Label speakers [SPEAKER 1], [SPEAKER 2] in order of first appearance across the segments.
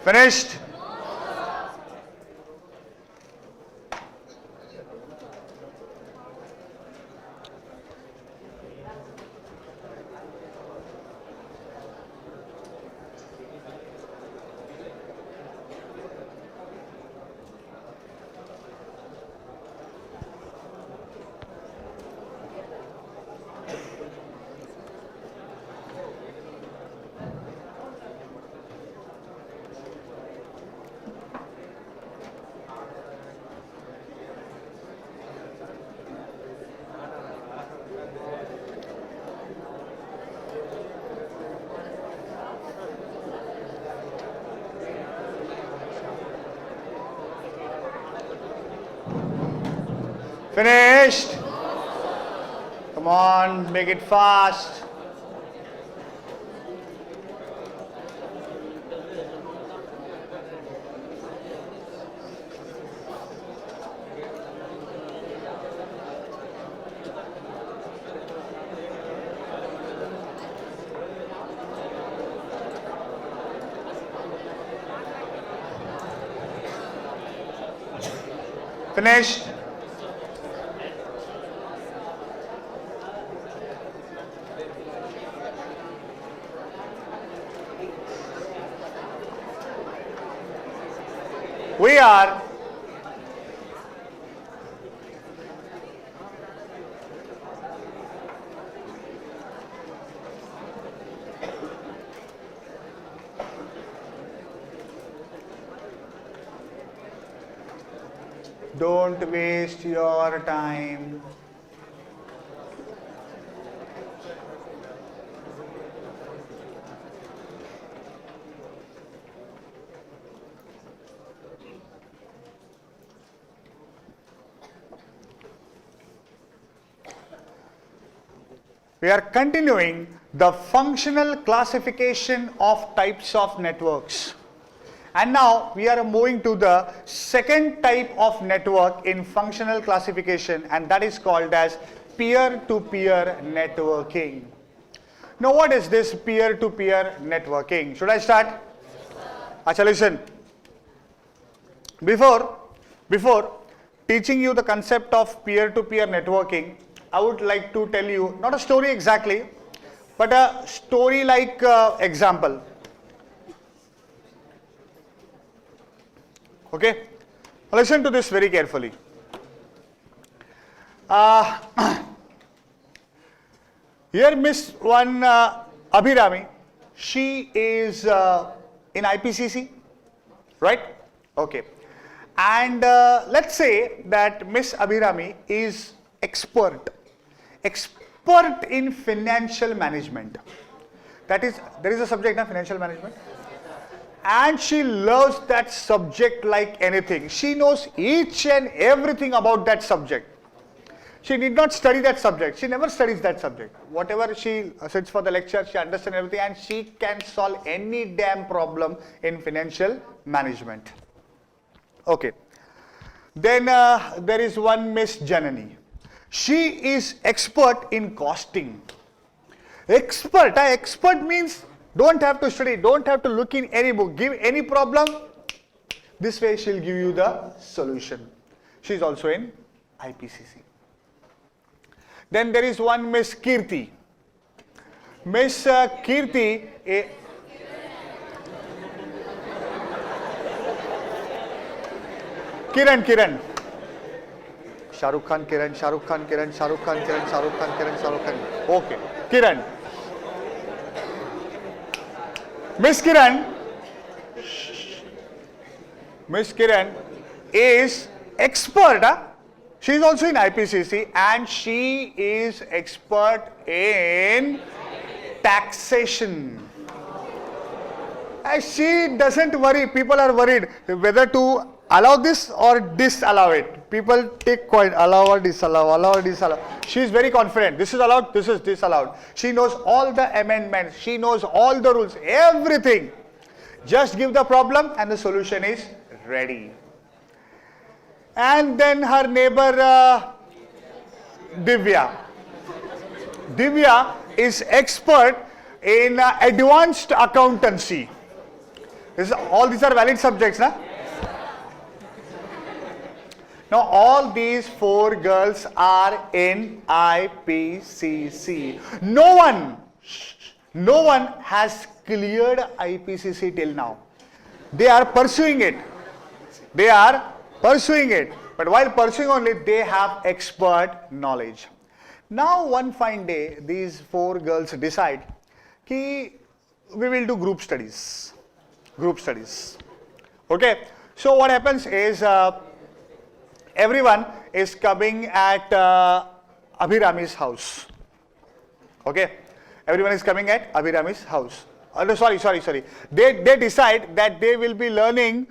[SPEAKER 1] Finished? Finished? Come on, make it fast. Finished? We are don't waste your time. We are continuing the functional classification of types of networks. And now we are moving to the second type of network in functional classification, and that is called as peer-to-peer networking. Now what is this peer-to-peer networking? Should I start? Acha, listen. Before teaching you the concept of peer-to-peer networking, I would like to tell you, not a story exactly, but a story-like example. Okay? Listen to this very carefully. Here Miss one Abhirami, she is in IPCC, right? Okay. And let's say that Miss Abhirami is expert in financial management. That is, there is a subject of financial management, and she loves that subject like anything. She knows each and everything about that subject. She need not study that subject. She never studies that subject. Whatever she sits for the lecture, she understands everything, and she can solve any damn problem in financial management. Okay. Then there is one Miss Janani. She is expert in costing. Expert means don't have to study, don't have to look in any book, give any problem. This way she'll give you the solution. She's also in IPCC. Then there is one Miss Kirti. Miss Kirti, Kiran. Shah Rukh Khan, Kiran. Okay, Kiran. Miss Kiran is expert. She is also in IPCC, and she is expert in taxation. She doesn't worry. People are worried whether to allow this or disallow it. People take coin, allow or disallow. She is very confident. This is allowed, this is disallowed. She knows all the amendments. She knows all the rules, everything. Just give the problem and the solution is ready. And then her neighbor Divya. Divya is expert in advanced accountancy. All these are valid subjects, na? Now all these 4 girls are in IPCC. No one has cleared IPCC till now. They are pursuing it. But while pursuing only, they have expert knowledge. Now one fine day, these 4 girls decide that we will do group studies. Okay. So what happens is everyone is coming at Abhirami's house. Okay. Everyone is coming at Abhirami's house. Sorry. They decide that they will be learning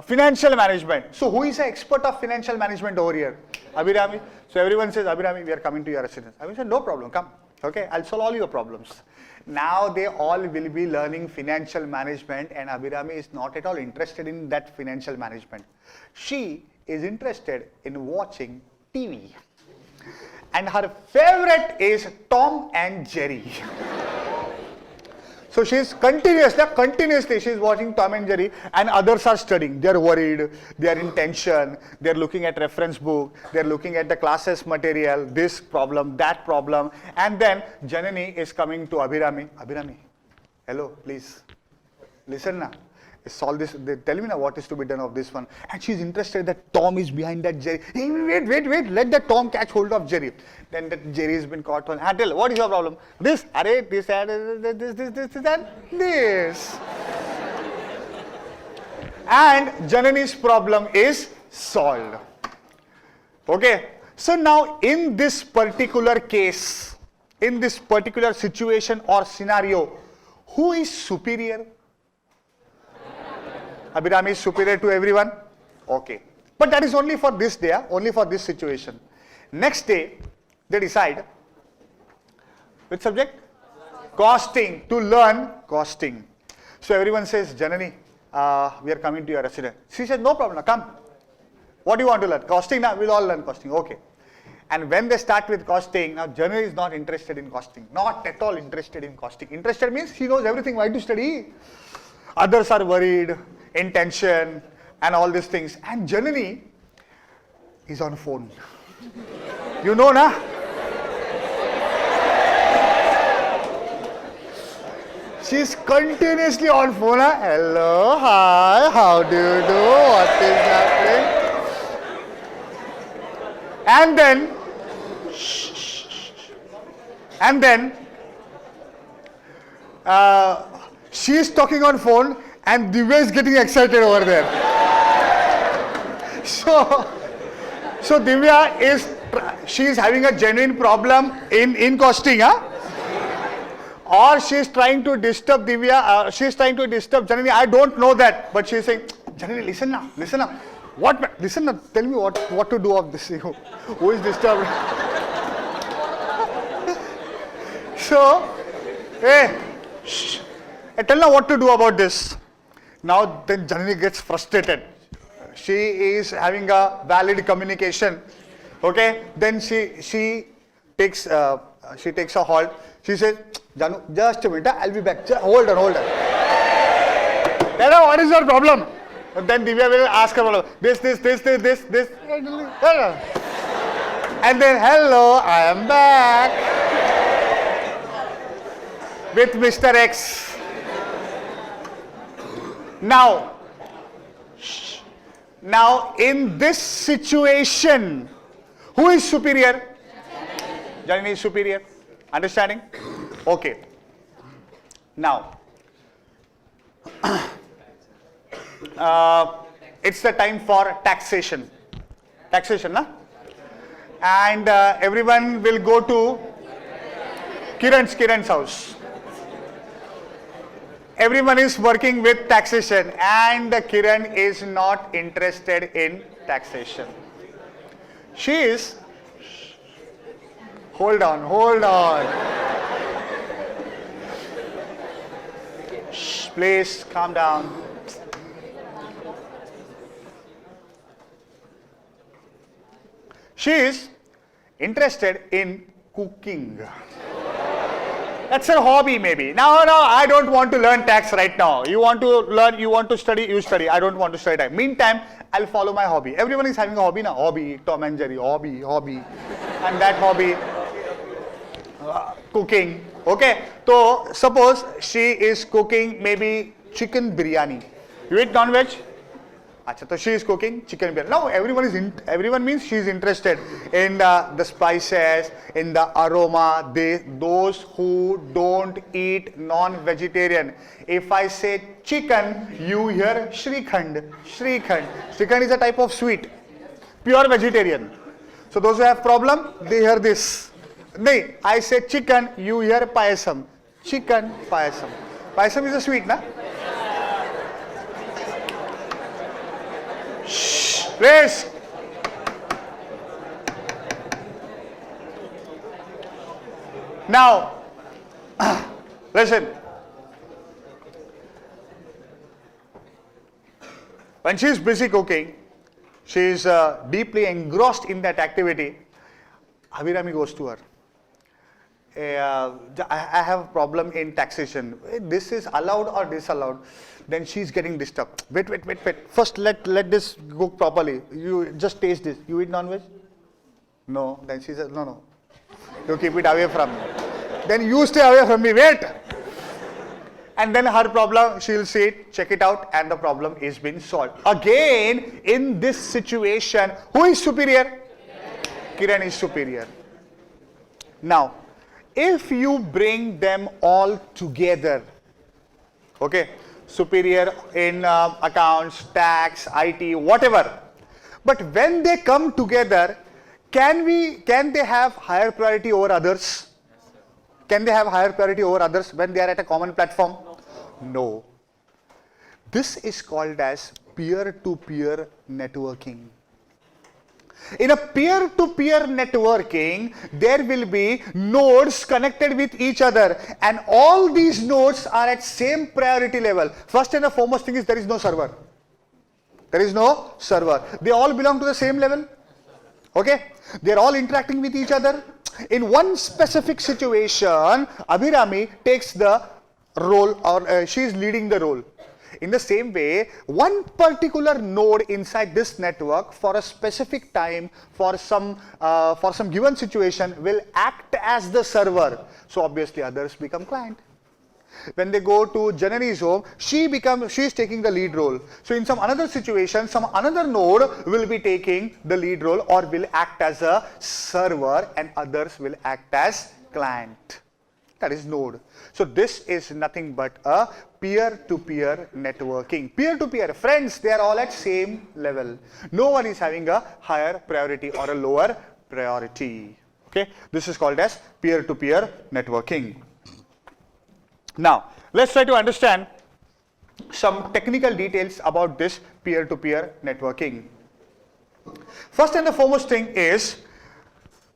[SPEAKER 1] financial management. So who is an expert of financial management over here? Abhirami. So everyone says, Abhirami, we are coming to your residence. Abhirami said, no problem, come. Okay, I'll solve all your problems. Now they all will be learning financial management, and Abhirami is not at all interested in that financial management. She is interested in watching TV. And her favorite is Tom and Jerry. So she's continuously she's watching Tom and Jerry, and others are studying. They're worried, they're in tension, they're looking at reference book, they're looking at the classes material, this problem, that problem. And then Janani is coming to Abhirami. Abhirami, hello, please, listen now. Solve this, tell me now what is to be done of this one. And she's interested that Tom is behind that Jerry. Hey, wait, let that Tom catch hold of Jerry. Then that Jerry has been caught on. Tell, what is your problem? This, this, and this. And Janani's problem is solved. Okay. So now in this particular case, in this particular situation or scenario, who is superior? Abhirami is superior to everyone? Okay. But that is only for this day, only for this situation. Next day, they decide, which subject? Costing, to learn costing. So everyone says, Janani, we are coming to your residence. She says, no problem, come. What do you want to learn? Costing, now we'll all learn costing. Okay. And when they start with costing, now Janani is not interested in costing. Not at all interested in costing. Interested means he knows everything, why to study? Others are worried, in tension, and all these things. And Janani is on phone. You know, na? She's continuously on phone. Na? Hello, hi, how do you do? What is happening? And then, she's talking on phone, and Divya is getting excited over there. So Divya she is having a genuine problem in costing, huh? Or she is trying to disturb Divya, she is trying to disturb Janani. I don't know that, but she is saying, Janani, listen now. Listen now, tell me what to do of this. Who is disturbed? So, hey, shh. Tell her what to do about this. Now then Janani gets frustrated. She is having a valid communication. Okay. Then she takes a halt. She says, Janu, just a minute, I'll be back. Hold on. Tell her what is your problem. And then Divya will ask her this. And then, hello, I am back with Mr. X. Now, in this situation, who is superior? Janani is superior. Understanding? Okay. Now, it's the time for taxation. Taxation, na? And everyone will go to Kiran's house. Everyone is working with taxation, and Kiran is not interested in taxation. She is, hold on. Shh, please calm down. She is interested in cooking. That's a hobby maybe. No, I don't want to learn tax right now. You want to learn, you want to study, you study. I don't want to study time. Meantime, I'll follow my hobby. Everyone is having a hobby now. Hobby, Tom and Jerry, hobby. And that hobby, cooking. Okay, so suppose she is cooking maybe chicken biryani. You eat non-veg? Achha, so she is cooking chicken biryani. Now everyone means she is interested in the spices, in the aroma. Those who don't eat non-vegetarian. If I say chicken, you hear Shrikhand. Shrikhand is a type of sweet, pure vegetarian. So those who have problem, they hear this. No, I say chicken, you hear payasam. Chicken, payasam. Payasam is a sweet, na? Shh, please. Now, listen. When she is busy cooking, she is deeply engrossed in that activity. Abhirami goes to her. I have a problem in taxation. This is allowed or disallowed. Then she's getting disturbed. Wait. First, let this cook properly. You just taste this. You eat non-veg? No. Then she says, no. You keep it away from me. Then you stay away from me. Wait. And then her problem, she'll see it, check it out, and the problem is being solved. Again, in this situation, who is superior? Kiran is superior. Now, if you bring them all together, okay, superior in accounts, tax, IT, whatever, but when they come together, can they have higher priority over others? Can they have higher priority over others when they are at a common platform? No. This is called as peer-to-peer networking. In a peer-to-peer networking, there will be nodes connected with each other, and all these nodes are at same priority level. First and the foremost thing is there is no server. There is no server. They all belong to the same level. Okay? They are all interacting with each other. In one specific situation, Abhirami takes the role, or she is leading the role. In the same way, one particular node inside this network for a specific time, for some given situation, will act as the server. So obviously others become client. When they go to Janani's home, she is taking the lead role. So in some another situation, some another node will be taking the lead role or will act as a server, and others will act as client. That is node. So this is nothing but a peer-to-peer networking. Peer-to-peer friends, they are all at same level. No one is having a higher priority or a lower priority. Okay, this is called as peer-to-peer networking. Now, let's try to understand some technical details about this peer-to-peer networking. First and the foremost thing is,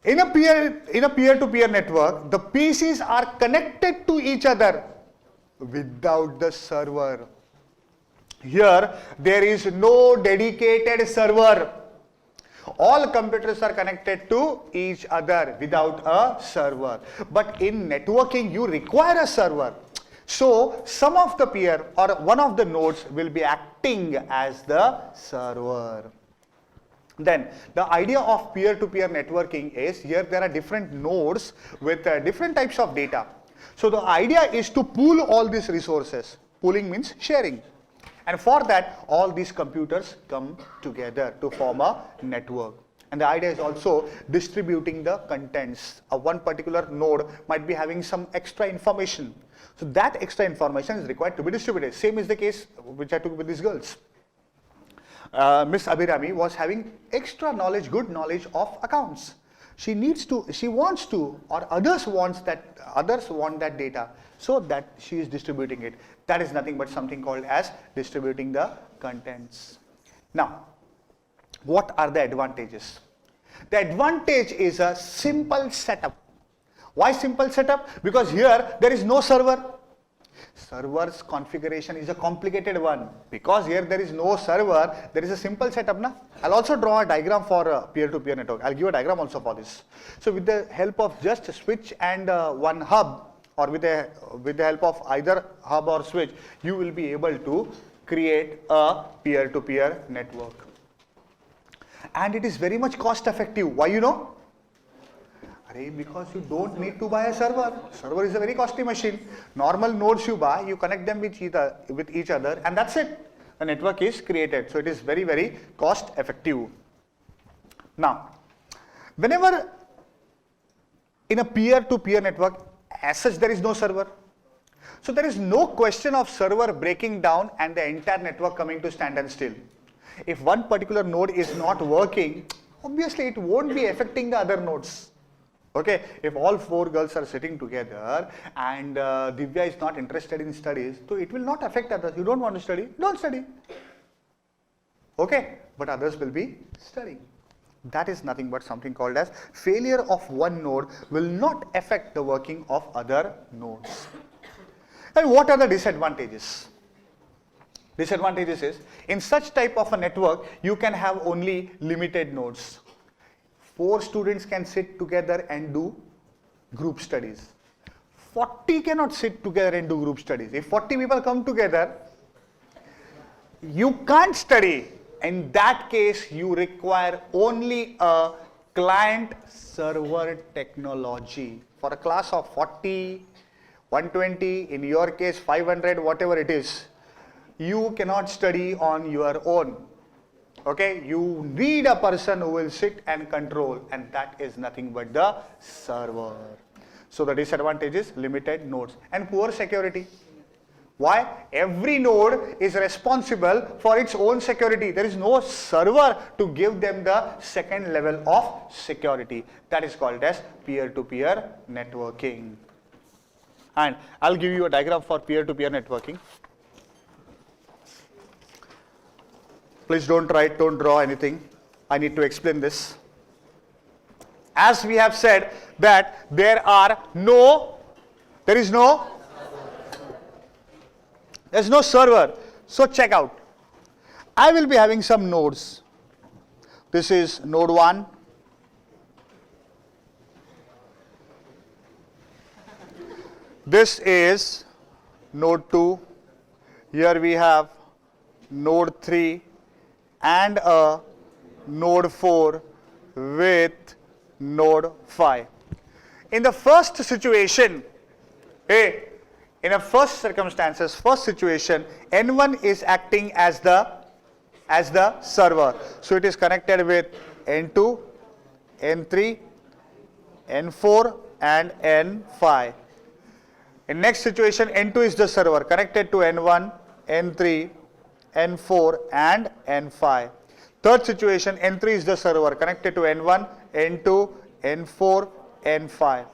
[SPEAKER 1] in a peer-to-peer network, the PCs are connected to each other without the server. Here, there is no dedicated server. All computers are connected to each other without a server. But in networking, you require a server. So, some of the peer or one of the nodes will be acting as the server. Then, the idea of peer-to-peer networking is, here there are different nodes with different types of data. So, the idea is to pool all these resources. Pooling means sharing. And for that, all these computers come together to form a network. And the idea is also distributing the contents. One particular node might be having some extra information. So, that extra information is required to be distributed. Same is the case which I took with these girls. Miss Abhirami was having extra knowledge, good knowledge of accounts. She wants to, or others want that data, so that she is distributing it. That is nothing but something called as distributing the contents. Now, what are the advantages? The advantage is a simple setup. Why simple setup? Because here there is no server. Server's configuration is a complicated one. Because here there is no server, there is a simple setup. I'll also draw a diagram for peer-to-peer network. I'll give a diagram also for this. So with the help of just a switch and one hub, or with the help of either hub or switch, you will be able to create a peer-to-peer network. And it is very much cost effective. Why, you know? Because you don't need to buy a server. Server is a very costly machine. Normal nodes you buy, you connect them with each other, and that's it. A network is created. So it is very, very cost effective. Now, whenever in a peer-to-peer network, as such there is no server. So there is no question of server breaking down and the entire network coming to stand and still. If one particular node is not working, obviously it won't be affecting the other nodes. Okay, if all 4 girls are sitting together and Divya is not interested in studies, so it will not affect others. You don't want to study, don't study. Okay, but others will be studying. That is nothing but something called as failure of one node will not affect the working of other nodes. And what are the disadvantages? Disadvantages is, in such type of a network, you can have only limited nodes. 4 students can sit together and do group studies. 40 cannot sit together and do group studies. If 40 people come together, you can't study. In that case, you require only a client-server technology. For a class of 40, 120, in your case 500, whatever it is, you cannot study on your own. Okay, you need a person who will sit and control, and that is nothing but the server. So the disadvantage is limited nodes and poor security. Why? Every node is responsible for its own security. There is no server to give them the second level of security. That is called as peer-to-peer networking. And I'll give you a diagram for peer-to-peer networking. Please don't write, don't draw anything. I need to explain this. As we have said that there is no server. So check out. I will be having some nodes. This is node 1. This is node 2. Here we have node 3 and a node 4 with node 5. In the first situation, in a first situation, N1 is acting as the server. So it is connected with N2, N3, N4 and N5. In next situation, N2 is the server connected to N1, N3, N4 and N5. Third situation, N3 is the server connected to N1, N2, N4, N5.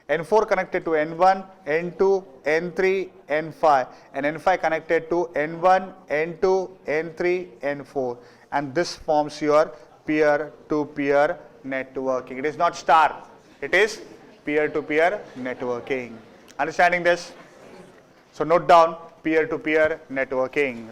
[SPEAKER 1] N4 connected to N1, N2, N3, N5, and N5 connected to N1, N2, N3, N4. And this forms your peer-to-peer networking. It is not star, it is peer-to-peer networking. Understanding this? So note down peer-to-peer networking.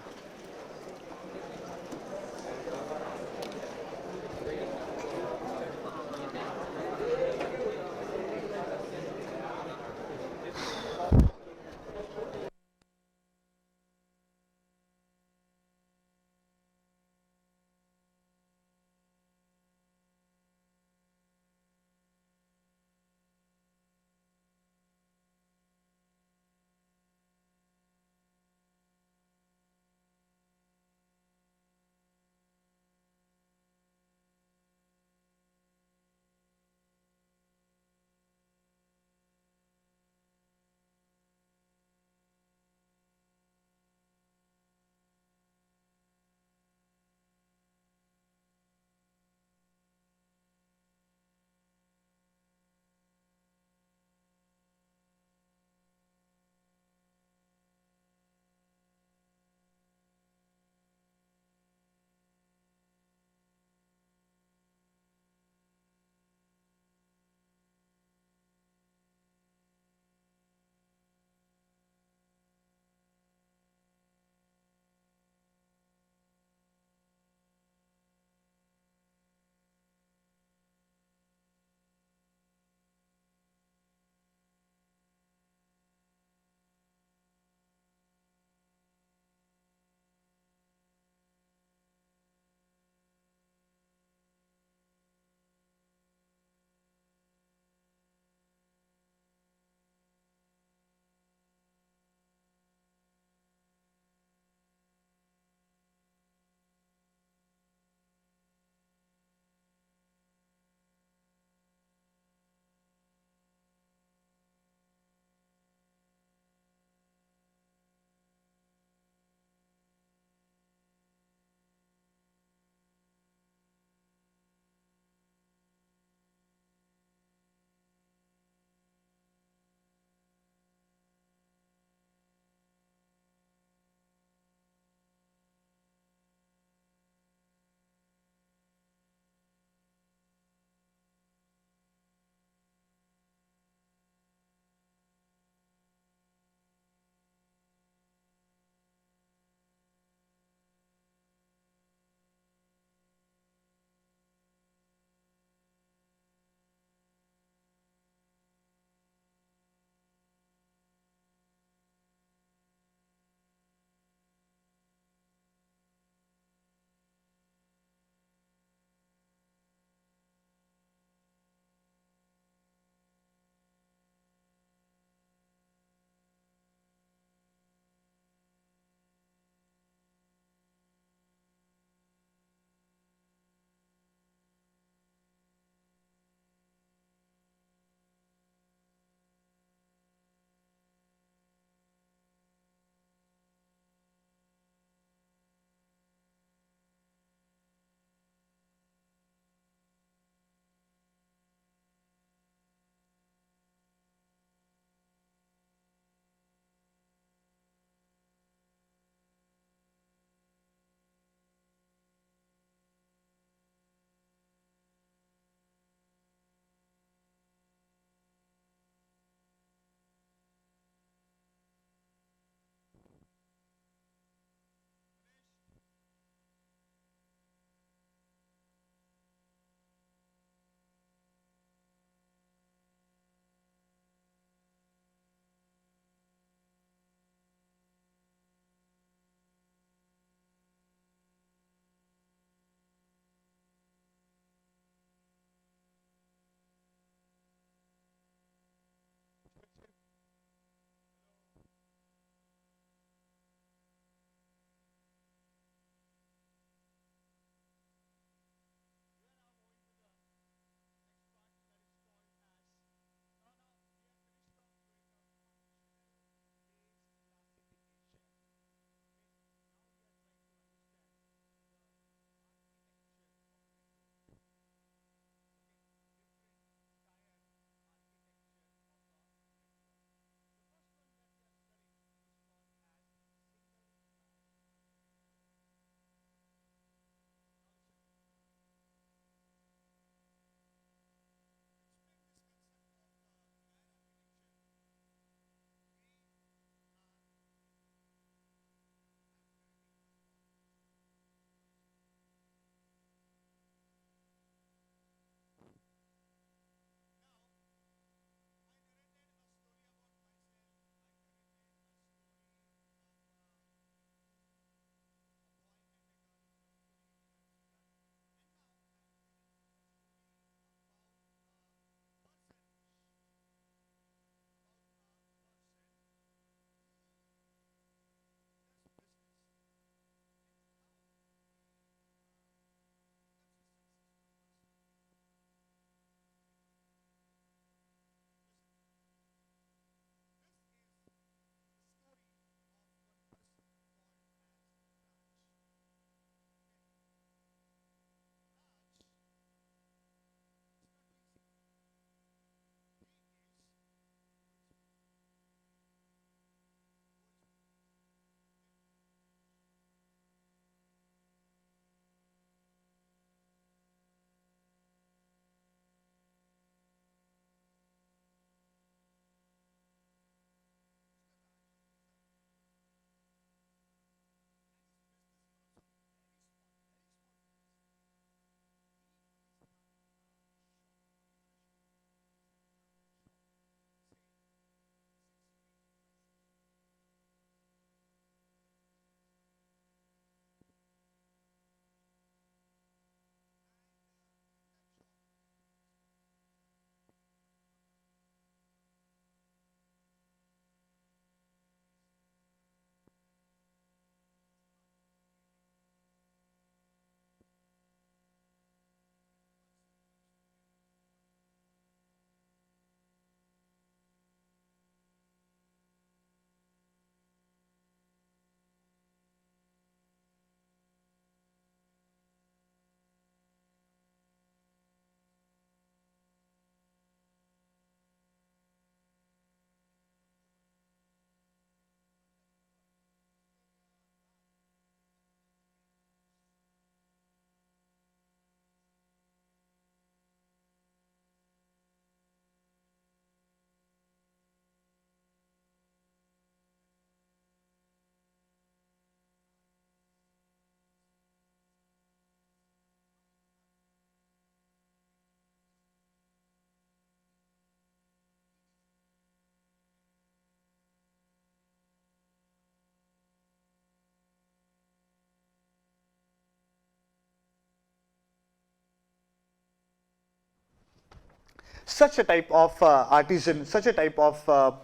[SPEAKER 1] Such a type of artisan, such a type of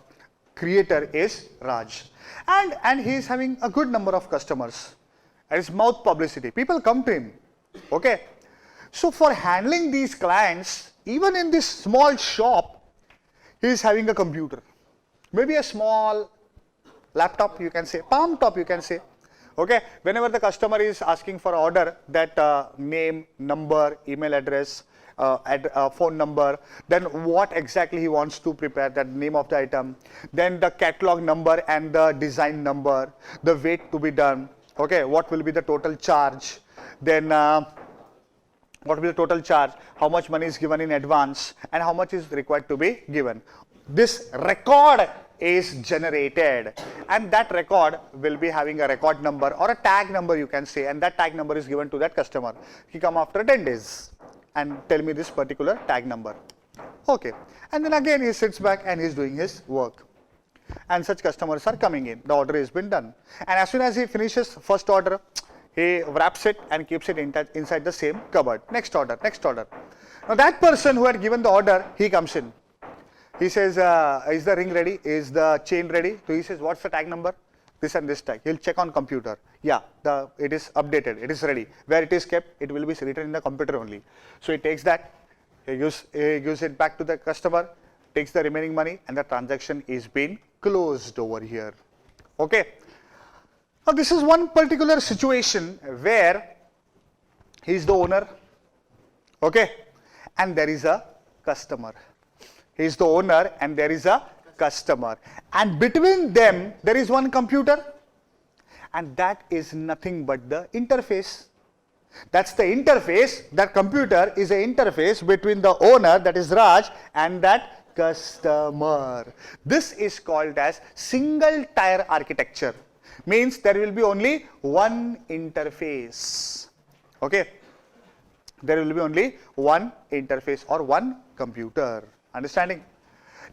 [SPEAKER 1] creator is Raj. And he is having a good number of customers. And his mouth publicity. People come to him. Okay. So for handling these clients, even in this small shop, he is having a computer. Maybe a small laptop, you can say, palm top, you can say. Okay, whenever the customer is asking for order, that name, number, email address, phone number, then what exactly he wants to prepare, that name of the item, then the catalog number and the design number, the weight to be done, okay, what will be the total charge, then what will be the total charge, how much money is given in advance, and how much is required to be given. This record is generated, and that record will be having a record number or a tag number, you can say, and that tag number is given to that customer. He come after 10 days and tell me this particular tag number. Okay, and then again he sits back and he's doing his work. And such customers are coming in. The order has been done. And as soon as he finishes first order, he wraps it and keeps it inside the same cupboard. Next order, next order. Now that person who had given the order, he comes in. He says, is the ring ready? Is the chain ready? So he says, what's the tag number? This and this tag. He'll check on computer. Yeah, it is updated. It is ready. Where it is kept, it will be written in the computer only. So he takes that, he gives it back to the customer, takes the remaining money, and the transaction is being closed over here. Okay. Now this is one particular situation where he is the owner. Okay. And there is a customer. He is the owner and there is a customer. And between them, there is one computer. And that is nothing but the interface. That's the interface. That computer is an interface between the owner, that is Raj, and that customer. This is called as single tier architecture. Means there will be only one interface. Okay. There will be only one interface or one computer. Understanding?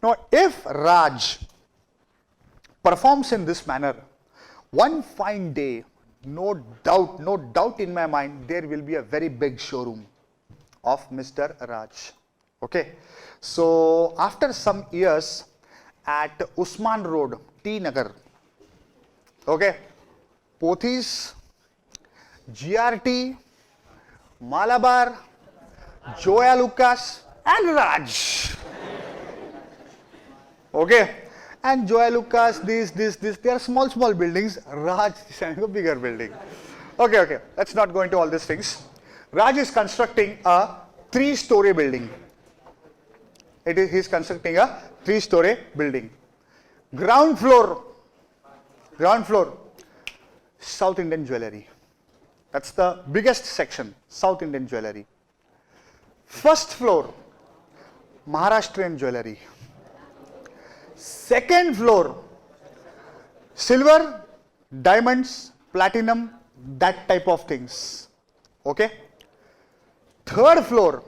[SPEAKER 1] Now, if Raj performs in this manner, one fine day, no doubt in my mind, there will be a very big showroom of Mr. Raj. Okay. So, after some years at Usman Road, T Nagar, okay, Pothys, GRT, Malabar, Joya Lucas, and Raj. Okay, and Joya Lucas, these, they are small buildings. Raj is having a bigger building. Okay, let's not go into all these things. Raj is constructing a 3-story building. He's constructing a 3-story building. Ground floor, South Indian jewelry. That's the biggest section, South Indian jewelry. First floor, Maharashtrian jewelry. Second floor, silver, diamonds, platinum, that type of things. Okay. Third floor,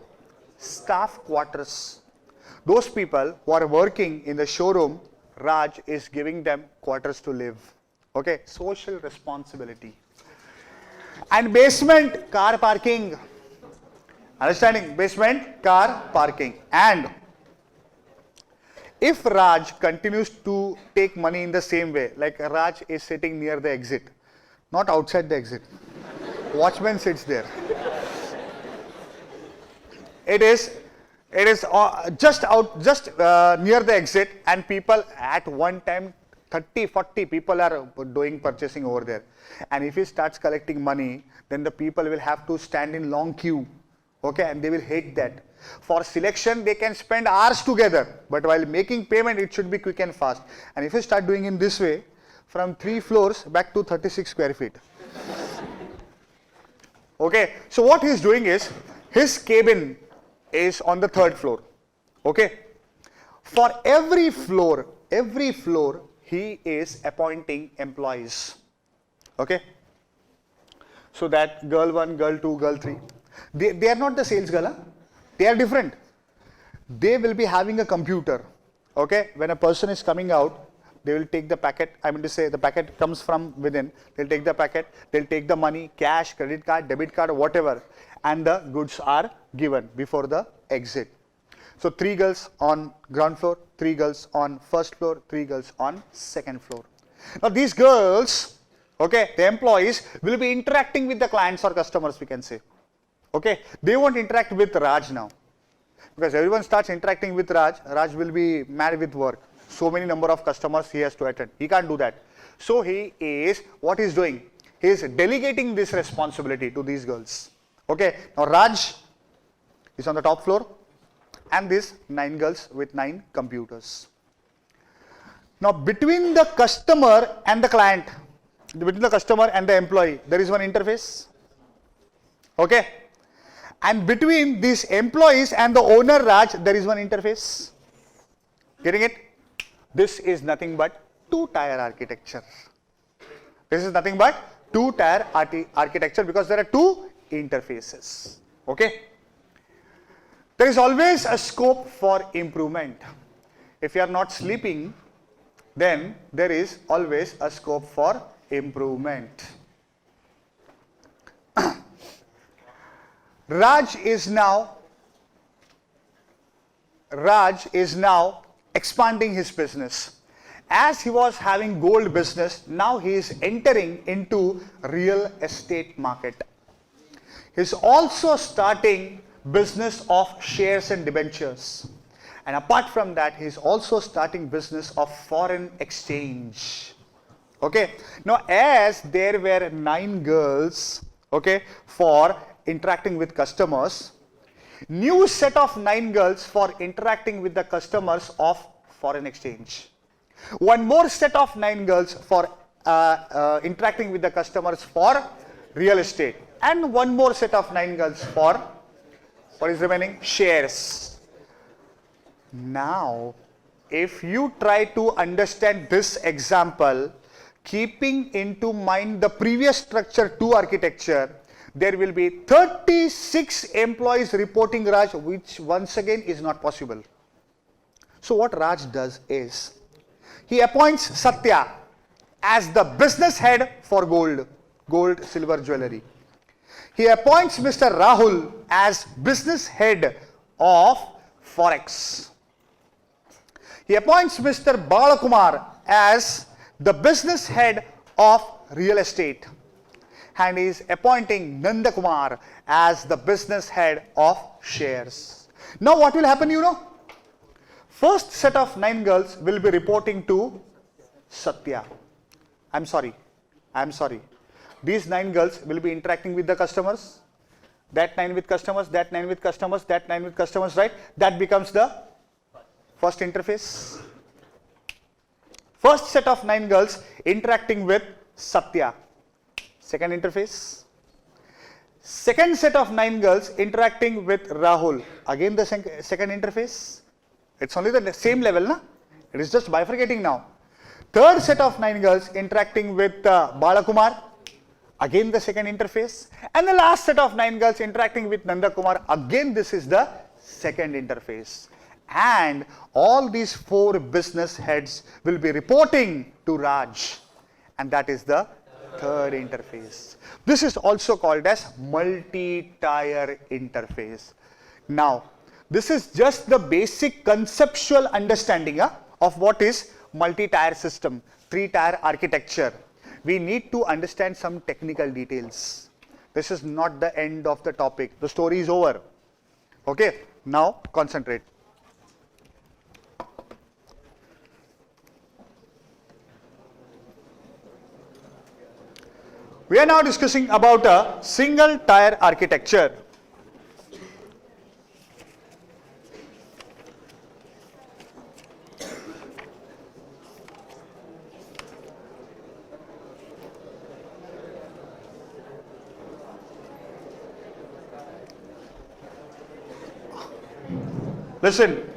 [SPEAKER 1] staff quarters. Those people who are working in the showroom, Raj is giving them quarters to live. Okay. Social responsibility. And basement, car parking. Understanding? Basement, car parking. And if Raj continues to take money in the same way, like Raj is sitting near the exit, not outside the exit, watchman sits there. It is just near the exit, and people at one time 30-40 people are doing purchasing over there. And if he starts collecting money, then the people will have to stand in long queue. Okay, and they will hate that. For selection, they can spend hours together, but while making payment, it should be quick and fast. And if you start doing in this way, from 3 floors back to 36 square feet. Okay, so what he is doing is, his cabin is on the 3rd floor. Okay, for every floor, he is appointing employees. Okay, so that girl 1, girl 2, girl 3. They are not the sales girl, huh? They are different. They will be having a computer. Okay, when a person is coming out, they will take the packet. I mean to say, the packet comes from within. They'll take the packet, they'll take the money, cash, credit card, debit card, whatever, and the goods are given before the exit. So 3 girls on ground floor, 3 girls on first floor, 3 girls on second floor. Now these girls, okay, the employees will be interacting with the clients or customers, we can say. Okay, they won't interact with Raj now. Because everyone starts interacting with Raj, Raj will be mad with work. So many number of customers he has to attend. He can't do that. So he is, what he's doing? He is delegating this responsibility to these girls. Okay, now Raj is on the top floor and these 9 girls with 9 computers. Now between the customer and the client, between the customer and the employee, there is one interface. Okay. And between these employees and the owner Raj, there is one interface. Getting it? This is nothing but 2-tier architecture. This is nothing but 2-tier architecture because there are 2 interfaces. Okay? There is always a scope for improvement. If you are not sleeping, then there is always a scope for improvement. Raj is now expanding his business. As he was having gold business, now he is entering into real estate market. He is also starting business of shares and debentures. And apart from that, he is also starting business of foreign exchange. Okay. Now, as there were 9 girls, okay, for interacting with customers, new set of 9 girls for interacting with the customers of foreign exchange. One more set of 9 girls for interacting with the customers for real estate. And one more set of 9 girls for, what is remaining? Shares. Now, if you try to understand this example, keeping into mind the previous structure 2 architecture, there will be 36 employees reporting Raj, which once again is not possible. So what Raj does is, he appoints Satya as the business head for gold, silver, jewelry. He appoints Mr. Rahul as business head of Forex. He appoints Mr. Balakumar as the business head of real estate. And he is appointing Nanda Kumar as the business head of shares. Now what will happen, you know? First set of 9 girls will be reporting to Satya. I'm sorry. These 9 girls will be interacting with the customers. That 9 with customers, that 9 with customers, that 9 with customers, right? That becomes the first interface. First set of 9 girls interacting with Satya. Second interface. Second set of 9 girls interacting with Rahul. Again the second interface. It's only the same level, na? It is just bifurcating now. Third set of 9 girls interacting with Balakumar. Again the second interface. And the last set of 9 girls interacting with Nanda Kumar. Again this is the second interface. And all these 4 business heads will be reporting to Raj. And that is the third interface. This is also called as multi-tier interface. Now, this is just the basic conceptual understanding of what is multi-tier system, 3-tier architecture. We need to understand some technical details. This is not the end of the topic. The story is over. Okay, now concentrate. We are now discussing about a single tier architecture. Listen.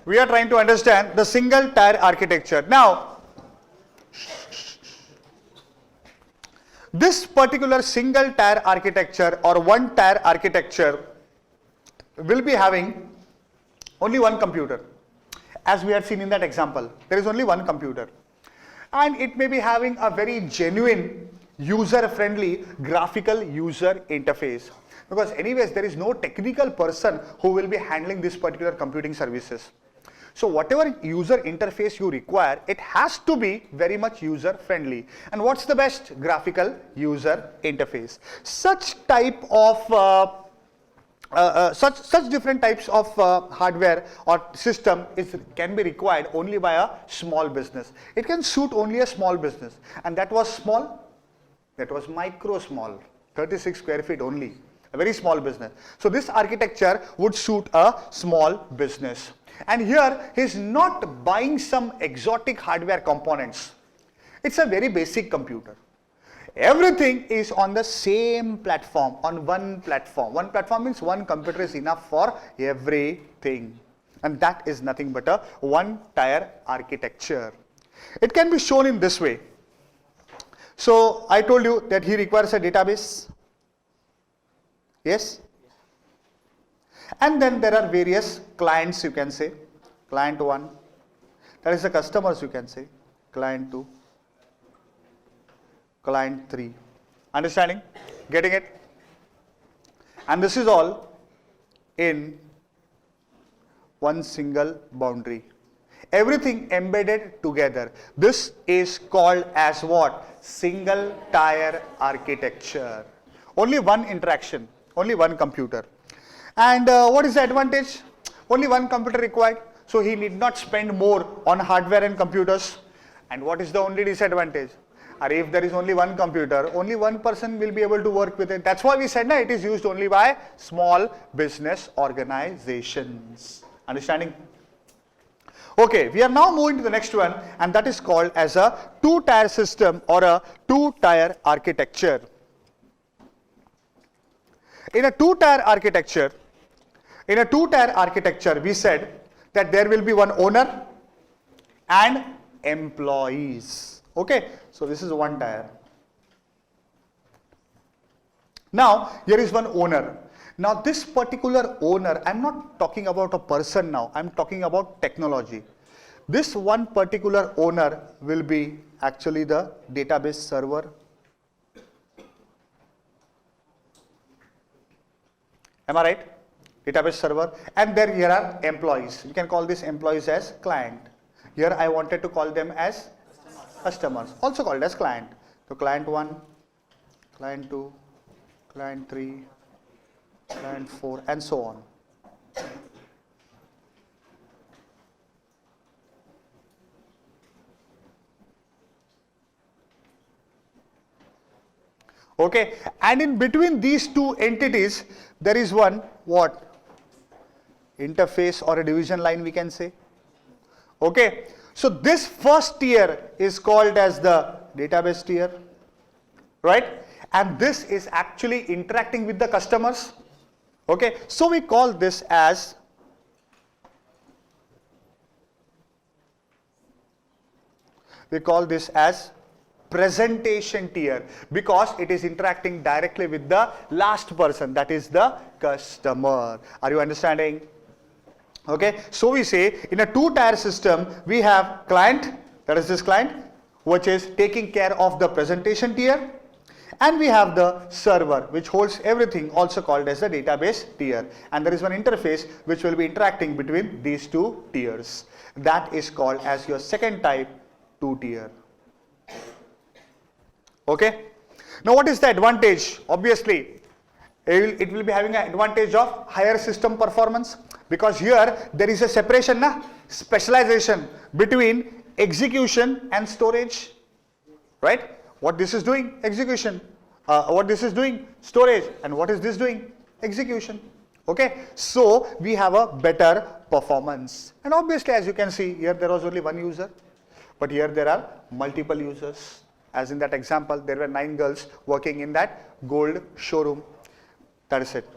[SPEAKER 1] We are trying to understand the single tier architecture. Now, this particular single tier architecture or one tier architecture will be having only one computer. As we had seen in that example, there is only one computer. and it may be having a very genuine user-friendly graphical user interface. Because anyways, there is no technical person who will be handling this particular computing services. So whatever user interface you require, it has to be very much user friendly. And what's the best? Graphical user interface. Such type of such different types of hardware or system can be required only by a small business. It can suit only a small business, and that was small, that was micro small, 36 square feet only, a very small business. So this architecture would suit a small business. And here he is not buying some exotic hardware components. It's a very basic computer. Everything is on the same platform, on one platform. One platform means one computer is enough for everything. And that is nothing but a one-tier architecture. It can be shown in this way. So I told you that he requires a database. Yes? And then there are various clients, you can say. Client 1. That is the customers, you can say. Client 2. Client 3. Understanding? Getting it? And this is all in one single boundary. Everything embedded together. This is called as what? Single tier architecture. Only one interaction, only one computer. And what is the advantage? Only one computer required. So he need not spend more on hardware and computers. And what is the only disadvantage? Or if there is only one computer, only one person will be able to work with it. That's why we said it is used only by small business organizations. Understanding? Okay, we are now moving to the next one, and that is called as a two-tier system or a two-tier architecture. In a two-tier architecture, we said that there will be one owner and employees. Okay, so this is one tier. Now, here is one owner. Now, this particular owner, I'm not talking about a person now, I'm talking about technology. This one particular owner will be actually the database server. Am I right? Database server. And then here are employees. You can call these employees as client. Here I wanted to call them as customers, also called as client. So client 1, client 2, client 3, client 4, and so on. Okay, and in between these two entities, there is one what? Interface or a division line, we can say. Okay, so this first tier is called as the database tier, right? And this is actually interacting with the customers. Okay, so we call this as presentation tier, because it is interacting directly with the last person, that is the customer. Are you understanding? Okay, so we say in a two-tier system, we have client, that is this client, which is taking care of the presentation tier, and we have the server, which holds everything, also called as the database tier. And there is one interface which will be interacting between these two tiers. That is called as your second type, two-tier. Okay, now what is the advantage? Obviously, it will be having an advantage of higher system performance, because here there is a separation, specialization between execution and storage, right? What this is doing? Execution. What this is doing? Storage. And what is this doing? Execution. Okay, so we have a better performance. And obviously, as you can see, here there was only one user, but here there are multiple users. As in that example, there were 9 girls working in that gold showroom. That is it.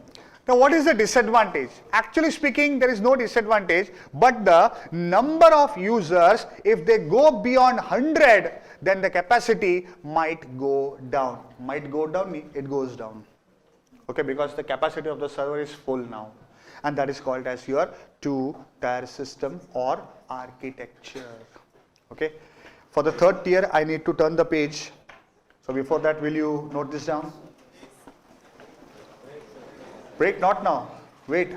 [SPEAKER 1] Now, what is the disadvantage? Actually speaking, there is no disadvantage, but the number of users, if they go beyond 100, then the capacity might go down. Might go down, it goes down. Okay, because the capacity of the server is full now. And that is called as your two-tier system or architecture. Okay. For the third tier, I need to turn the page. So before that, will you note this down? Break, not now. Wait.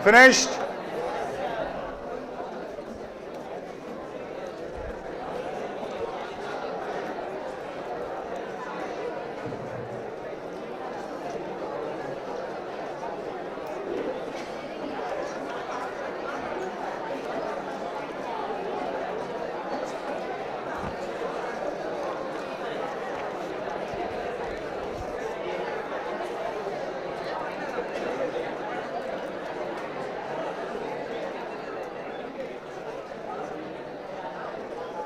[SPEAKER 1] Finished?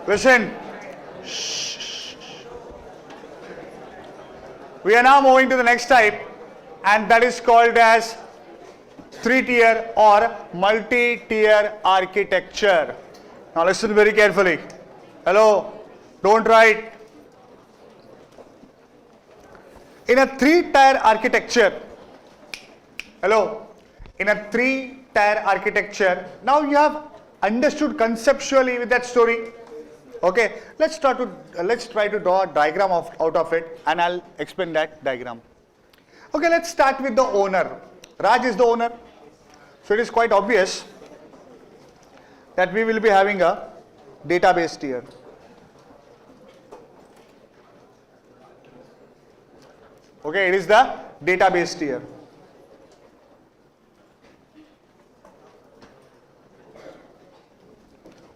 [SPEAKER 1] Listen. We are now moving to the next type, and that is called as 3-tier or multi-tier architecture. Now listen very carefully. Hello, don't write. In a 3-tier architecture, hello, in a 3-tier architecture, now you have understood conceptually with that story. Okay, let's try to draw a diagram out of it, and I'll explain that diagram. Okay, let's start with the owner. Raj is the owner. So it is quite obvious that we will be having a database tier. Okay, it is the database tier.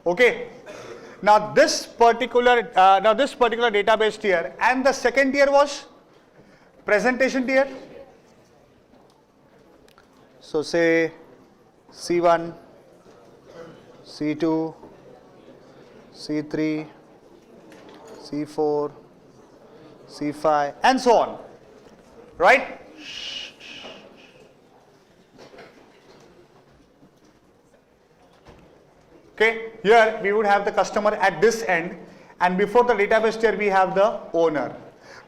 [SPEAKER 1] Okay. Now this particular database tier, and the second tier was presentation tier. So say C1, C2, C3, C4, C5, and so on, right? Okay, here we would have the customer at this end, and before the database tier we have the owner.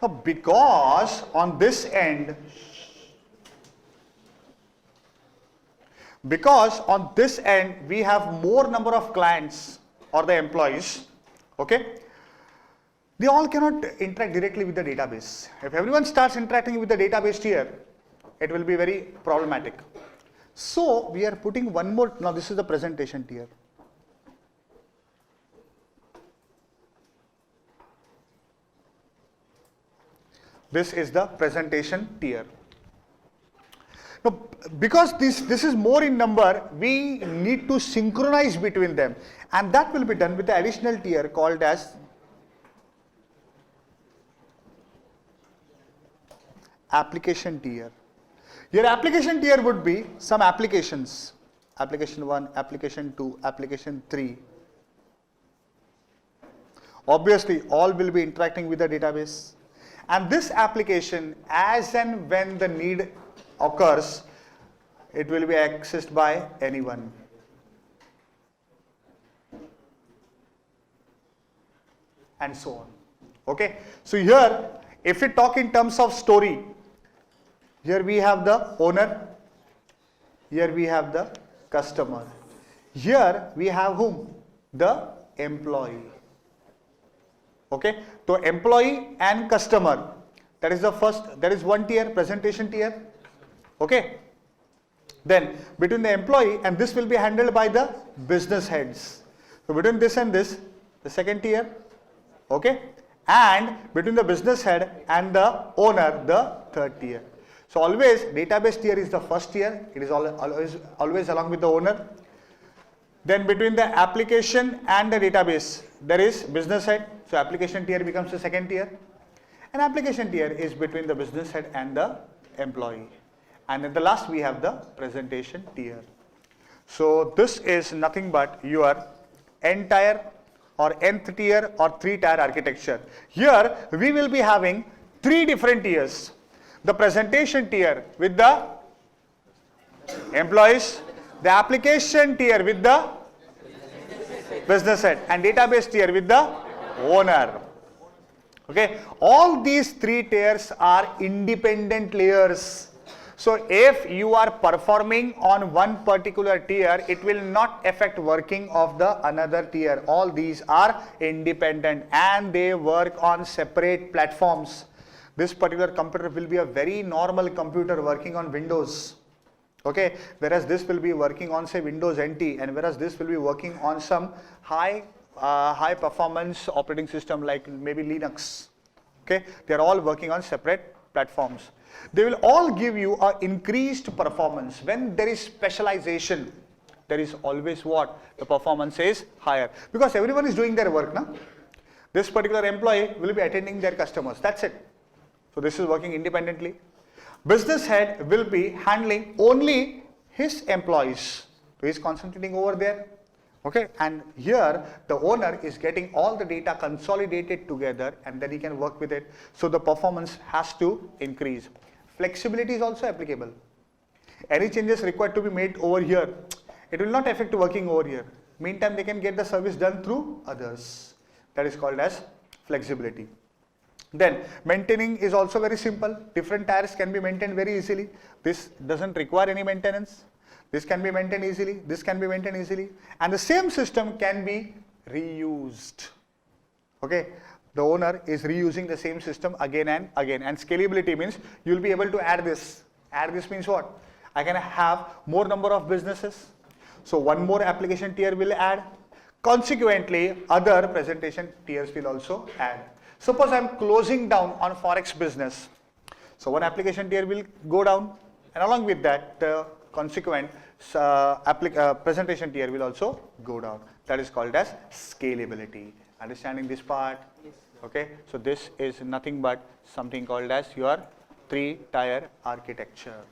[SPEAKER 1] Now because on this end we have more number of clients or the employees, okay, they all cannot interact directly with the database. If everyone starts interacting with the database tier, it will be very problematic. So we are putting one more. Now this is the presentation tier. This is the presentation tier. Now, because this is more in number, we need to synchronize between them, and that will be done with the additional tier called as application tier. Your application tier would be some applications, application 1, application 2, application 3. Obviously, all will be interacting with the database. And this application, as and when the need occurs, it will be accessed by anyone. And so on. Okay. So here, if we talk in terms of story, here we have the owner, here we have the customer, here we have whom? The employee. Okay, so employee and customer, that is the first, that is one tier, presentation tier. Okay, then between the employee and this will be handled by the business heads. So between this and this, the second tier. Okay, and between the business head and the owner, the third tier. So always database tier is the first tier, it is always along with the owner. Then between the application and the database, there is business head. So application tier becomes the second tier. And application tier is between the business head and the employee. And at the last we have the presentation tier. So this is nothing but your n-tier or nth tier or 3-tier architecture. Here we will be having 3 different tiers. The presentation tier with the employees, the application tier with the business head, and database tier with the owner. Okay, all these 3 tiers are independent layers. So if you are performing on one particular tier, it will not affect working of the another tier. All these are independent and they work on separate platforms. This particular computer will be a very normal computer working on Windows. Okay, whereas this will be working on say Windows NT, and whereas this will be working on some high performance operating system like maybe Linux. Okay, they are all working on separate platforms. They will all give you a increased performance. When there is specialization, there is always what? The performance is higher because everyone is doing their work now. This particular employee will be attending their customers. That's it. So this is working independently. Business head will be handling only his employees. So he is concentrating over there. Okay, and here the owner is getting all the data consolidated together and then he can work with it. So the performance has to increase. Flexibility is also applicable. Any changes required to be made over here, it will not affect working over here. Meantime, they can get the service done through others. That is called as flexibility. Then maintaining is also very simple. Different tires can be maintained very easily. This doesn't require any maintenance. This can be maintained easily. This can be maintained easily. And the same system can be reused. Okay. The owner is reusing the same system again and again. And scalability means you will be able to add this. Add this means what? I can have more number of businesses. So one more application tier will add. Consequently, other presentation tiers will also add. Suppose I am closing down on Forex business. So one application tier will go down, and along with that, the consequent presentation tier will also go down. That is called as scalability. Understanding this part? Yes. Okay. So this is nothing but something called as your 3-tier architecture.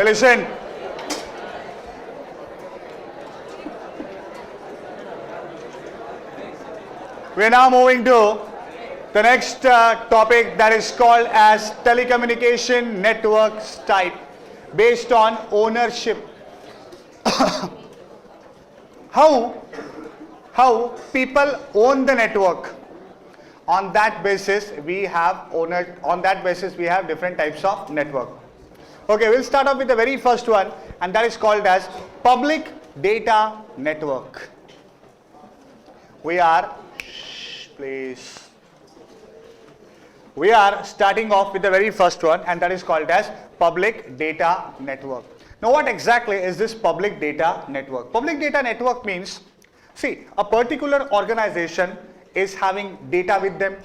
[SPEAKER 1] Listen. We are now moving to the next topic, that is called as telecommunication networks type based on ownership. How people own the network. On that basis we have different types of network. Okay, we'll start off with the very first one, and that is called as public data network. We are starting off with the very first one, and that is called as public data network. Now what exactly is this public data network? Public data network means, see, a particular organization is having data with them.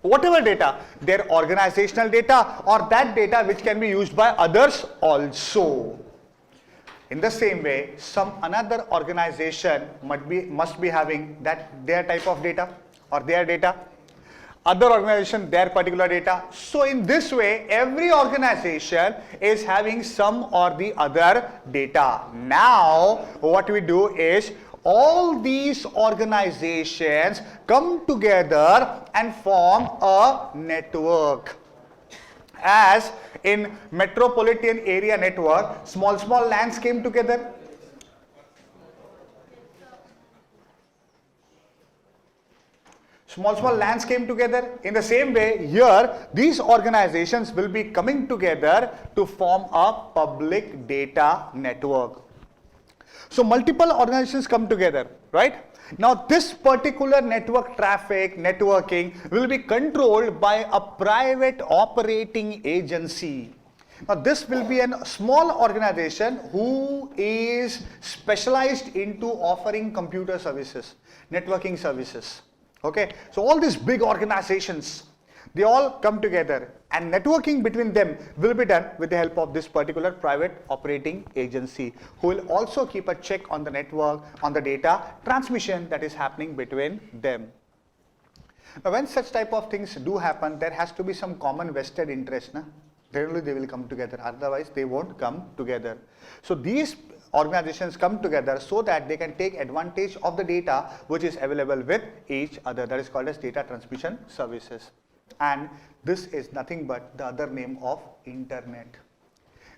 [SPEAKER 1] Whatever data, their organizational data or that data which can be used by others also. In the same way, some another organization must be having their type of data or their data, other organization their particular data. So in this way, every organization is having some or the other data. Now what we do is, all these organizations come together and form a network. As in metropolitan area network, small lands came together. Small lands came together. In the same way, here these organizations will be coming together to form a public data network. So multiple organizations come together, right? Now this particular network networking will be controlled by a private operating agency. Now this will be a small organization who is specialized into offering computer services, networking services. Okay, so all these big organizations, they all come together, and networking between them will be done with the help of this particular private operating agency, who will also keep a check on the network, on the data transmission that is happening between them. Now when such type of things do happen, there has to be some common vested interest. Then only they will come together, otherwise they won't come together. So these organizations come together so that they can take advantage of the data which is available with each other. That is called as data transmission services. And this is nothing but the other name of internet.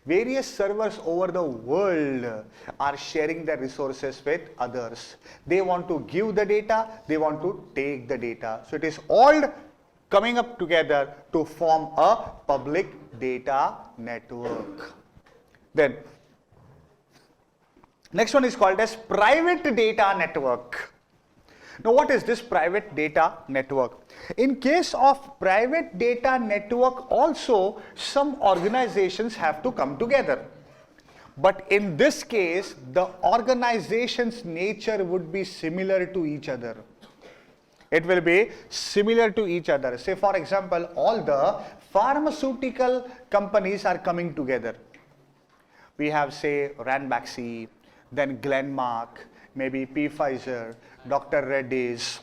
[SPEAKER 1] Various servers over the world are sharing their resources with others. They want to give the data, they want to take the data. So it is all coming up together to form a public data network. Then next one is called as private data network. Now what is this private data network? In case of private data network also, some organizations have to come together. But in this case, the organization's nature would be similar to each other. It will be similar to each other. Say for example, all the pharmaceutical companies are coming together. We have, say, Ranbaxy, then Glenmark, maybe Pfizer, Dr. Reddy's,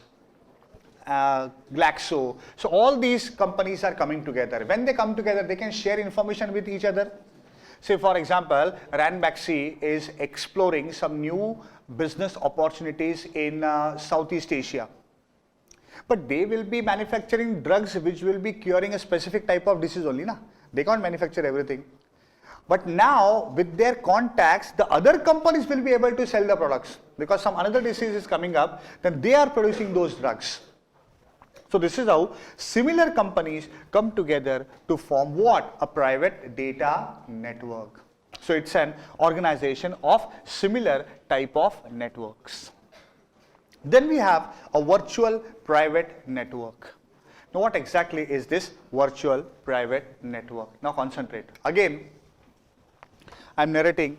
[SPEAKER 1] Glaxo. So all these companies are coming together. When they come together, they can share information with each other. Say for example, Ranbaxy is exploring some new business opportunities in Southeast Asia. But they will be manufacturing drugs which will be curing a specific type of disease only. They can't manufacture everything. But now with their contacts, the other companies will be able to sell the products, because some another disease is coming up, then they are producing those drugs. So this is how similar companies come together to form what? A private data network. So it's an organization of similar type of networks. Then we have a virtual private network. Now what exactly is this virtual private network? Now concentrate. Again, I'm narrating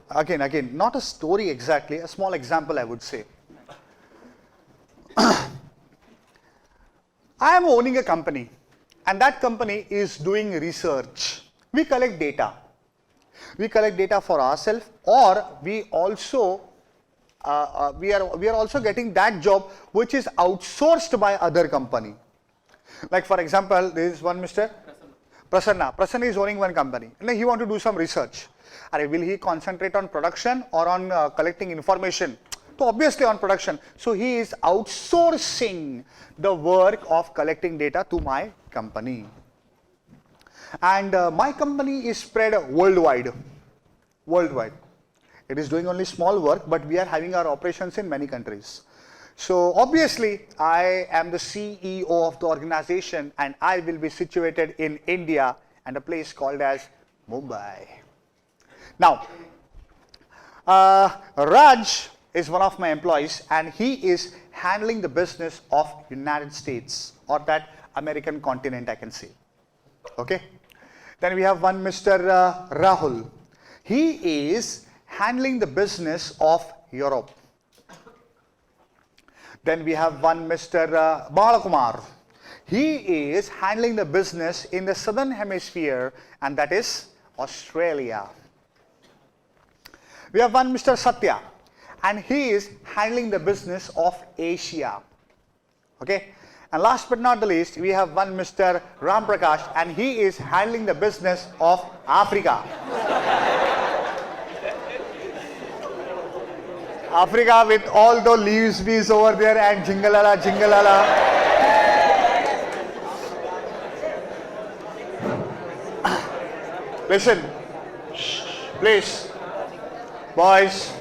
[SPEAKER 1] again, not a story exactly, a small example I would say. I am owning a company, and that company is doing research. We collect data. We collect data for ourselves, or we also we are also getting that job which is outsourced by other company. Like for example, there is one Mr. Prasanna is owning one company. And he want to do some research. Will he concentrate on production or on collecting information? So obviously on production. So he is outsourcing the work of collecting data to my company. And my company is spread worldwide. It is doing only small work, but we are having our operations in many countries. So obviously, I am the CEO of the organization and I will be situated in India and a place called as Mumbai. Now, Raj is one of my employees and he is handling the business of United States or that American continent, I can say. Okay. Then we have one Mr. Rahul. He is handling the business of Europe. Then we have one Mr. Balakumar. He is handling the business in the southern hemisphere and that is Australia. We have one Mr. Satya and he is handling the business of Asia. Okay. And last but not the least, we have one Mr. Ram Prakash and he is handling the business of Africa. Africa with all the leaves over there and jingalala, jingalala. Listen, please, boys.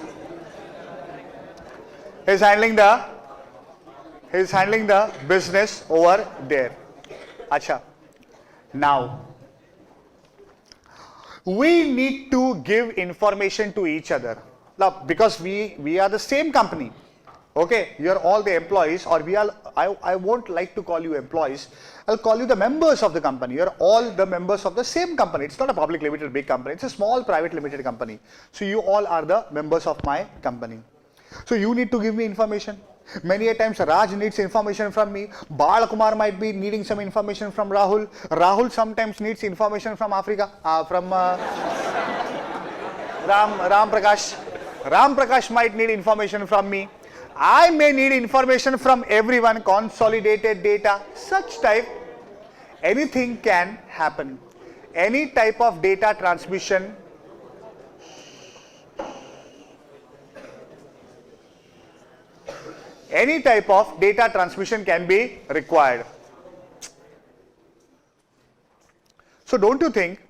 [SPEAKER 1] He's handling the business over there. Acha. Now, we need to give information to each other. Now, because we are the same company. Okay, you're all the employees, or I won't like to call you employees. I'll call you the members of the company. You're all the members of the same company. It's not a public limited big company. It's a small private limited company. So you all are the members of my company. So you need to give me information. Many a times Raj needs information from me. Balakumar might be needing some information from Rahul. Rahul sometimes needs information from Africa, from Ram Prakash. Ram Prakash might need information from me. I may need information from everyone, consolidated data, such type. Anything can happen. Any type of data transmission can be required. So don't you think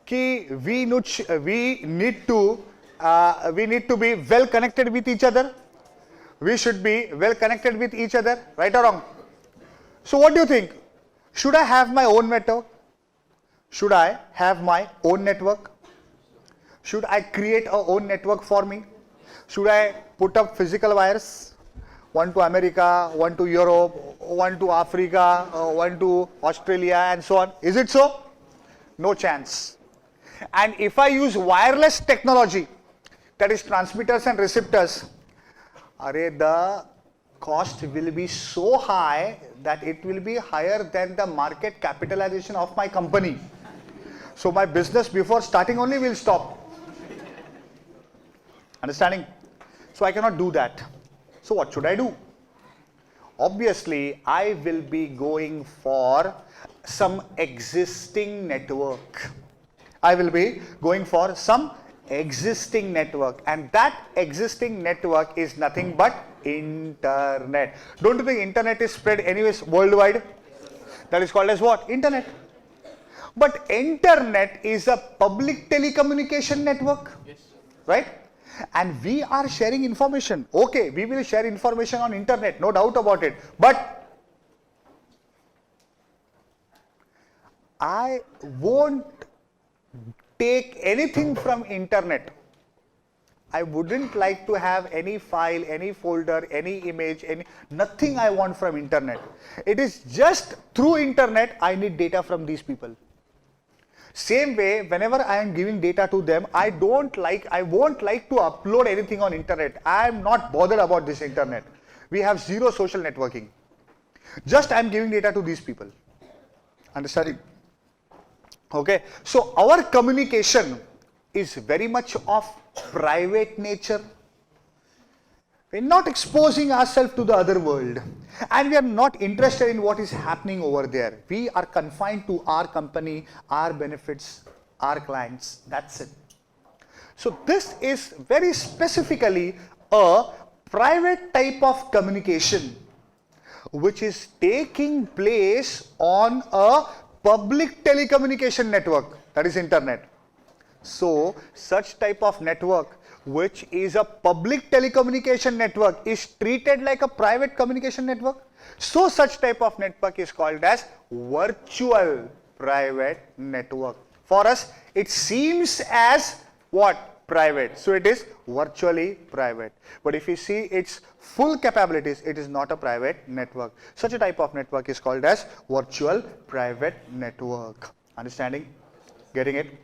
[SPEAKER 1] we need to be well connected with each other? We should be well connected with each other, right or wrong? So what do you think? Should I have my own network? Should I have my own network? Should I create a own network for me? Should I put up physical wires? One to America, one to Europe, one to Africa, one to Australia and so on. Is it so? No chance. And if I use wireless technology, that is transmitters and receptors, the cost will be so high that it will be higher than the market capitalization of my company. So my business before starting only will stop. Understanding? So I cannot do that. So what should I do? Obviously, I will be going for some existing network. I will be going for some existing network, and that existing network is nothing but internet. Don't you think internet is spread anyways worldwide? That is called as what? Internet. But internet is a public telecommunication network, yes, right? And we are sharing information. Okay, we will share information on internet, no doubt about it. But I won't take anything from internet. I wouldn't like to have any file, any folder, any image, nothing I want from internet. It is just through internet I need data from these people. Same way, whenever I am giving data to them, I won't like to upload anything on internet. I am not bothered about this internet. We have zero social networking. Just I am giving data to these people. Understanding? Okay. So our communication is very much of private nature. We're not exposing ourselves to the other world. And we are not interested in what is happening over there. We are confined to our company, our benefits, our clients. That's it. So this is very specifically a private type of communication which is taking place on a public telecommunication network, that is internet. So such type of network which is a public telecommunication network is treated like a private communication network. So such type of network is called as virtual private network. For us it seems as what? Private. So it is virtually private. But if you see its full capabilities, it is not a private network. Such a type of network is called as virtual private network. Understanding? Getting it?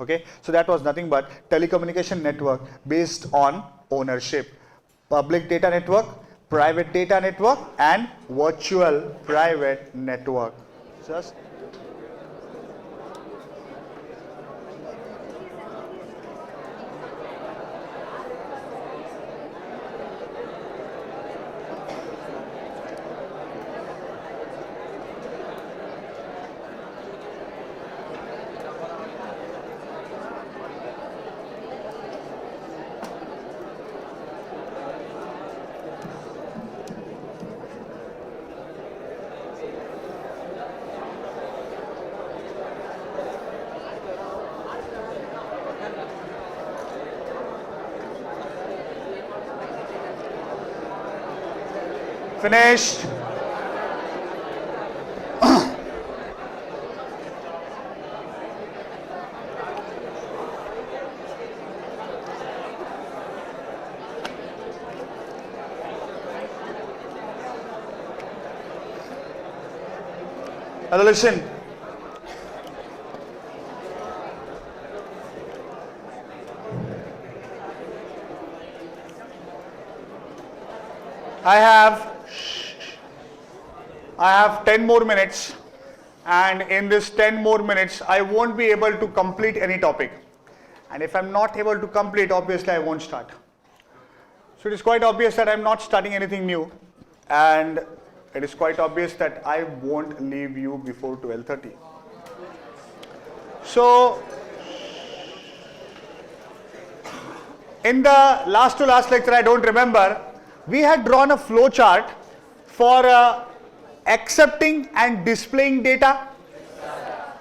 [SPEAKER 1] Okay. So that was nothing but telecommunication network based on ownership. Public data network, private data network, and virtual private network. Just finished. Now listen. I have 10 more minutes, and in this 10 more minutes I won't be able to complete any topic, and if I'm not able to complete, obviously I won't start. So it is quite obvious that I'm not starting anything new, and it is quite obvious that I won't leave you before 12:30. So in the last to last lecture, I don't remember, we had drawn a flow chart for accepting and displaying data.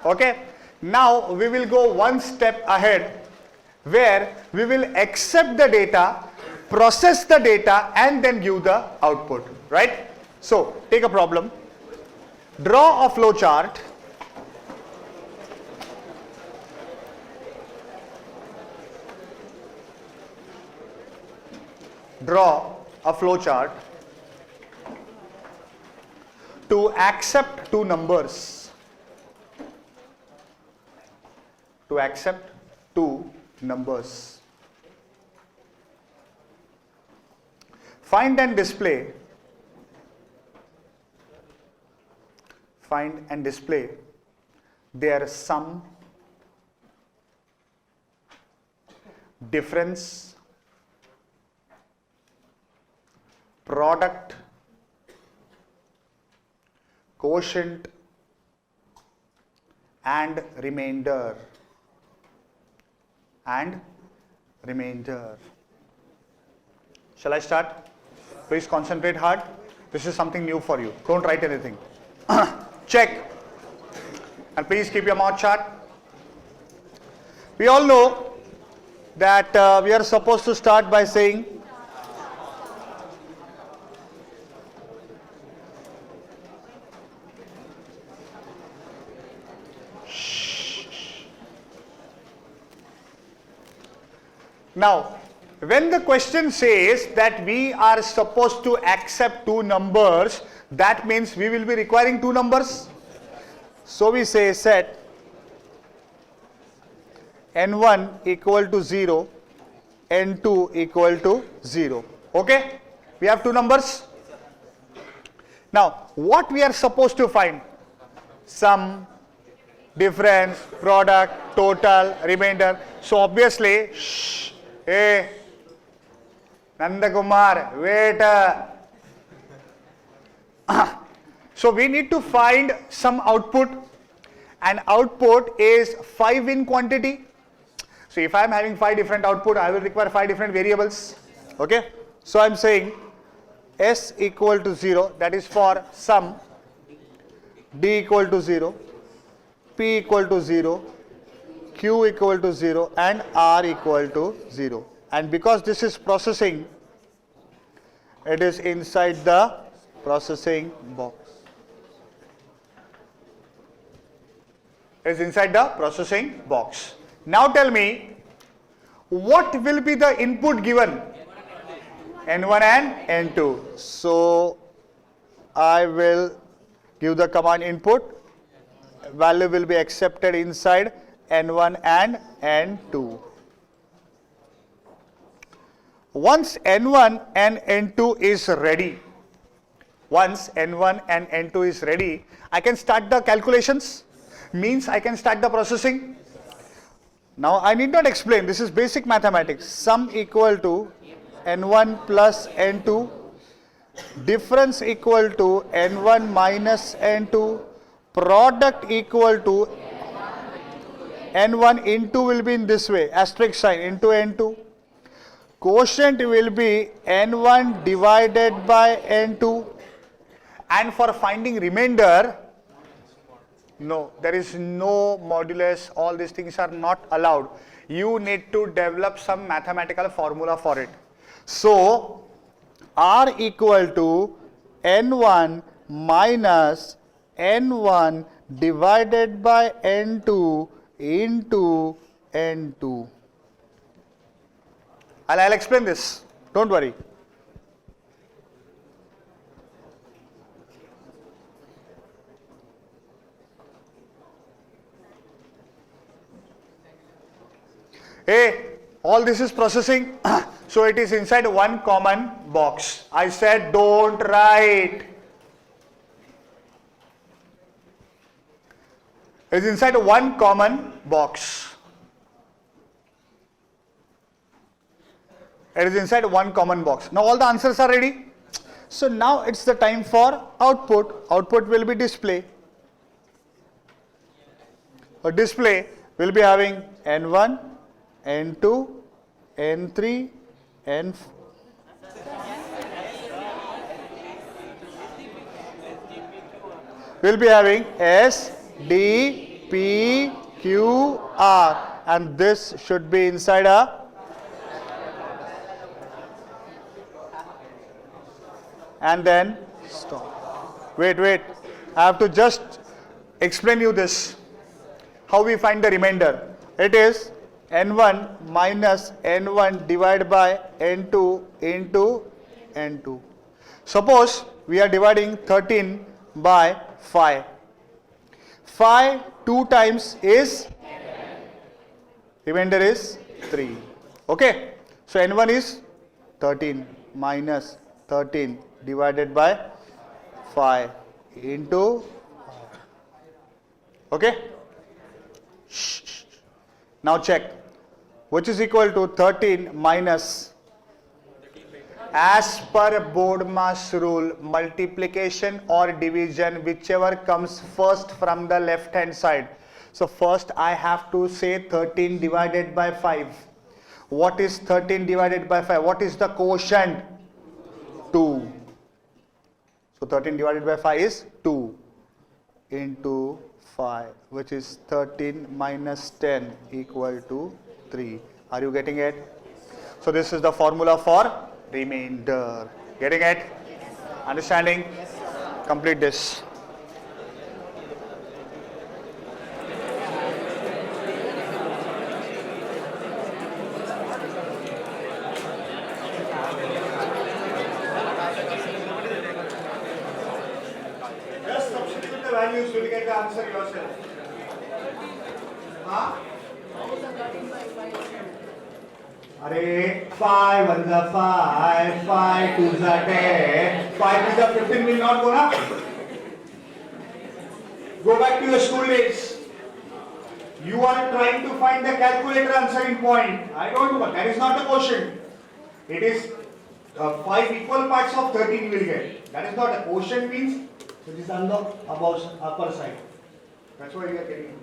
[SPEAKER 1] Okay. Now we will go one step ahead, where we will accept the data, process the data, and then give the output. Right? So take a problem. Draw a flow chart. Draw a flow chart to accept two numbers. To accept two numbers. Find and display. Find and display their sum, difference, product, quotient, and remainder. Shall I start? Please concentrate hard. This is something new for you. Don't write anything. Check. And please keep your mouth shut. We all know that we are supposed to start by saying now, when the question says that we are supposed to accept two numbers, that means we will be requiring two numbers. So we say set n1 equal to 0, n2 equal to 0. Okay? We have two numbers. Now, what we are supposed to find? Sum, difference, product, total, remainder. So obviously, Nandakumar, wait. So we need to find some output, and output is 5 in quantity. So if I am having 5 different output, I will require 5 different variables. Okay. So I am saying S equal to 0, that is for sum, D equal to 0, P equal to 0, Q equal to 0, and R equal to 0. And because this is processing, it is inside the processing box. It is inside the processing box. Now tell me, what will be the input given? N1 and N2. So I will give the command input. Value will be accepted inside N1 and N2. Once N1 and N2 is ready, I can start the calculations. Means I can start the processing. Now I need not explain, this is basic mathematics. Sum equal to N1 plus N2, difference equal to N1 minus N2, product equal to N1 into will be in this way, asterisk sign into N2. Quotient will be N1 divided by N2. And for finding remainder, no, there is no modulus, all these things are not allowed. You need to develop some mathematical formula for it. So, R equal to N1 minus N1 divided by N2 into N2. I'll explain this, don't worry. Hey, all this is processing, so it is inside one common box. I said don't write. It is inside one common box. It is inside one common box. Now all the answers are ready. So now it's the time for output. Output will be display. A display will be having N1, N2, N3, N4. We'll be having S, D, P, Q, R, and this should be inside a and then stop. Wait, I have to just explain you this. How we find the remainder? It is N1 minus N1 divided by N2 into N2. Suppose we are dividing 13 by 5. 5 2 times is remainder is 3. Okay. So N1 is 13 minus 13 divided by 5 into 5. Okay. Now check, which is equal to 13 minus, as per board mass rule, multiplication or division, whichever comes first from the left hand side. So first I have to say 13 divided by 5. What is 13 divided by 5? What is the quotient? 2. So 13 divided by 5 is 2 into 5, which is 13 minus 10 equal to 3. Are you getting it? So this is the formula for remainder. Getting it? Understanding? Complete this. Just substitute the values, you will get the answer yourself. Huh? Array, 5 1 is 5, 5 2 is 10, 5 is 15 will not go na? Go back to your school days. You are trying to find the calculator answering point. I don't know, that is not the question. It is 5 equal parts of 13 you will get. That is not a quotient means it is on the upper side. That's why we are getting.